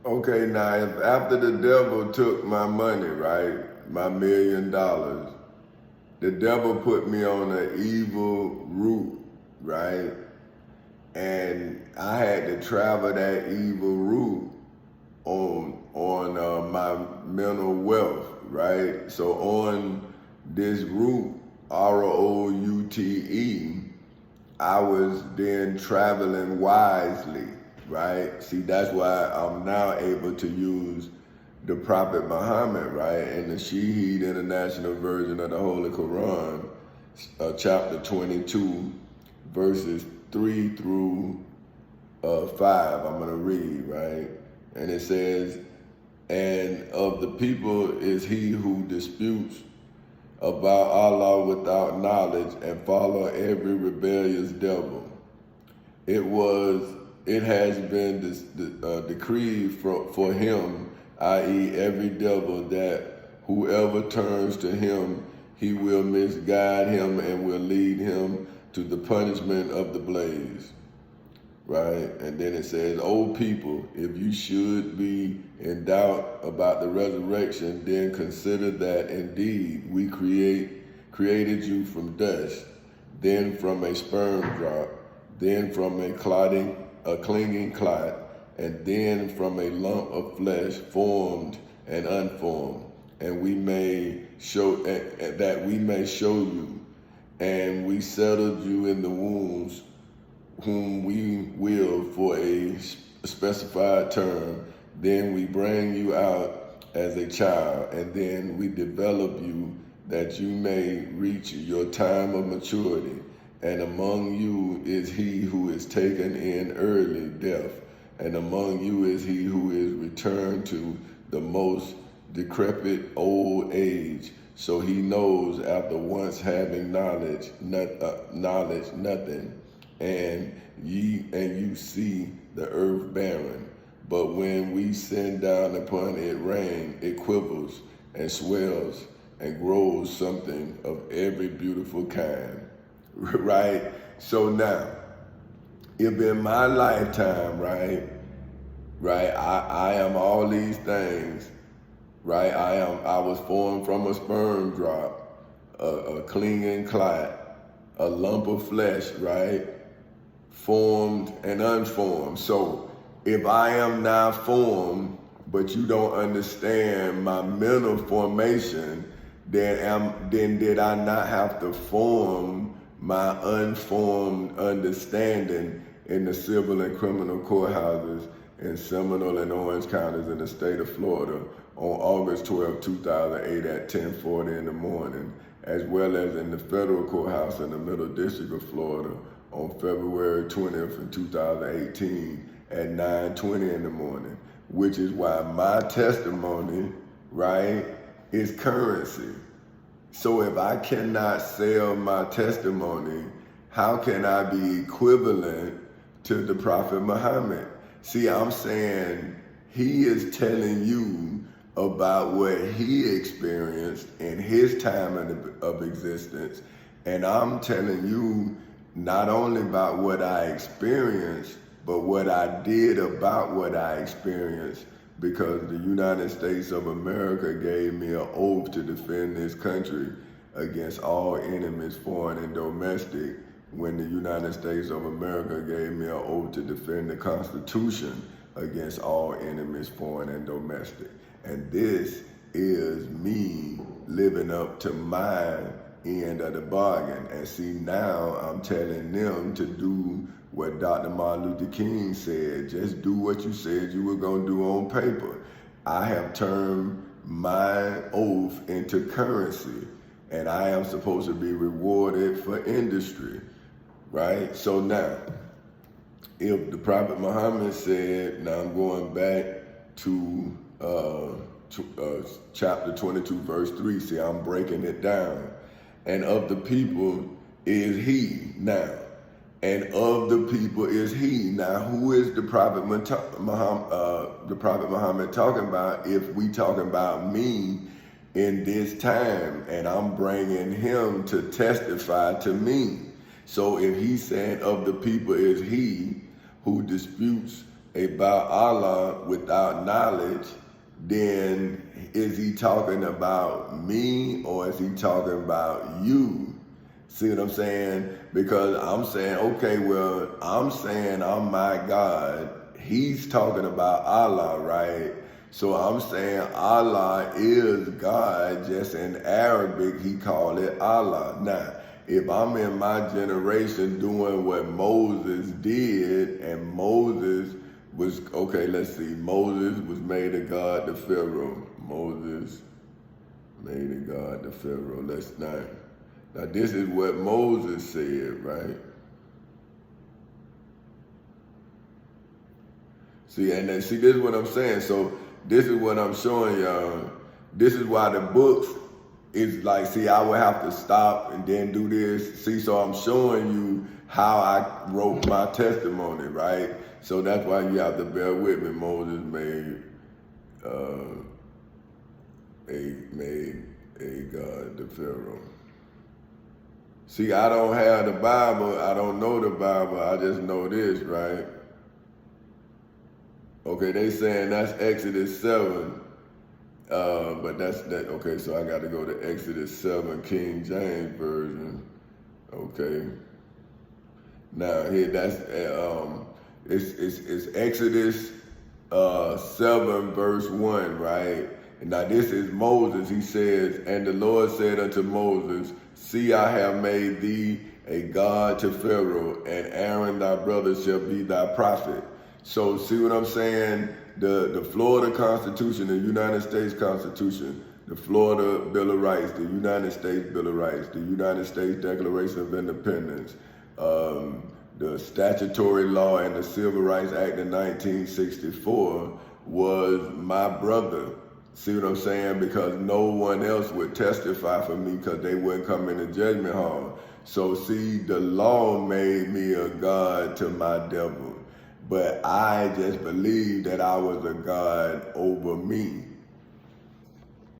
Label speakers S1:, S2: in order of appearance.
S1: Okay, now if after the devil took my money, right, my $1 million, the devil put me on an evil route, right, and I had to travel that evil route on my mental wealth, right? So on this route, ROUTE, I was then traveling wisely, right? See, that's why I'm now able to use the Prophet Muhammad, right? In the Shaheed International Version of the Holy Quran, chapter 22, verses 3 through 5, I'm going to read, right? And it says, and of the people is he who disputes about Allah without knowledge and follow every rebellious devil. It has been decreed for him, i.e. every devil, that whoever turns to him, he will misguide him and will lead him to the punishment of the blaze. Right? And then it says, O people, if you should be in doubt about the resurrection, then consider that indeed we created you from dust, then from a sperm drop, then from a clinging clot, and then from a lump of flesh formed and unformed, and we may show you, and we settled you in the wombs, whom we will for a specified term. Then we bring you out as a child, and then we develop you that you may reach your time of maturity. And among you is he who is taken in early death, and among you is he who is returned to the most decrepit old age. So he knows after once having knowledge nothing. And you see the earth barren. But when we send down upon it rain, it quivers and swells and grows something of every beautiful kind. Right? So now, if in my lifetime, right, I am all these things, right? I was formed from a sperm drop, a clinging clot, a lump of flesh, right? Formed and unformed. So if I am now formed, but you don't understand my mental formation, then did I not have to form my unformed understanding in the civil and criminal courthouses in Seminole and Orange counties in the state of Florida on August 12, 2008 at 10:40 in the morning, as well as in the federal courthouse in the Middle District of Florida on February 20th in 2018 at 9:20 in the morning, which is why my testimony, right, is currency. So if I cannot sell my testimony, how can I be equivalent to the Prophet Muhammad? See, I'm saying he is telling you about what he experienced in his time of existence, and I'm telling you not only about what I experienced, but what I did about what I experienced, because the United States of America gave me an oath to defend this country against all enemies, foreign and domestic, when the United States of America gave me an oath to defend the Constitution against all enemies, foreign and domestic. And this is me living up to my end of the bargain. And see, now I'm telling them to do what Dr. Martin Luther King said. Just do what you said you were going to do on paper. I have turned my oath into currency, and I am supposed to be rewarded for industry, right? So now, if the Prophet Muhammad said, now I'm going back to chapter 22, verse 3. See, I'm breaking it down. And of the people is he now. And of the people is he. Now, who is the Prophet Muhammad talking about if we talking about me in this time? And I'm bringing him to testify to me. So if he's saying of the people is he who disputes about Allah without knowledge, then is he talking about me or is he talking about you? See what I'm saying? Because I'm saying, okay, well, I'm saying I'm my God. He's talking about Allah, right? So I'm saying Allah is God, just in Arabic, he called it Allah. Now, if I'm in my generation doing what Moses did, and Moses was, okay, let's see, Moses was made a God to Pharaoh. Moses made a God to Pharaoh. Let's not. Now this is what Moses said, right? See, and then, see, this is what I'm saying. So this is what I'm showing y'all. This is why the books is like, see, I would have to stop and then do this. See, so I'm showing you how I wrote my testimony, right? So that's why you have to bear with me. Moses made a God to Pharaoh. See, I don't have the Bible. I don't know the Bible. I just know this, right? Okay, they saying that's Exodus 7. But that's that. Okay, so I got to go to Exodus 7, King James Version. Okay. Now here, that's it's Exodus 7 verse 1, right? And now this is Moses. He says, and the Lord said unto Moses, see, I have made thee a God to Pharaoh, and Aaron thy brother shall be thy prophet. So see what I'm saying? The Florida Constitution, the United States Constitution, the Florida Bill of Rights, the United States Bill of Rights, the United States Declaration of Independence, the statutory law and the Civil Rights Act of 1964 was my brother. See what I'm saying? Because no one else would testify for me because they wouldn't come in the judgment hall. So see, the law made me a God to my devil. But I just believed that I was a God over me.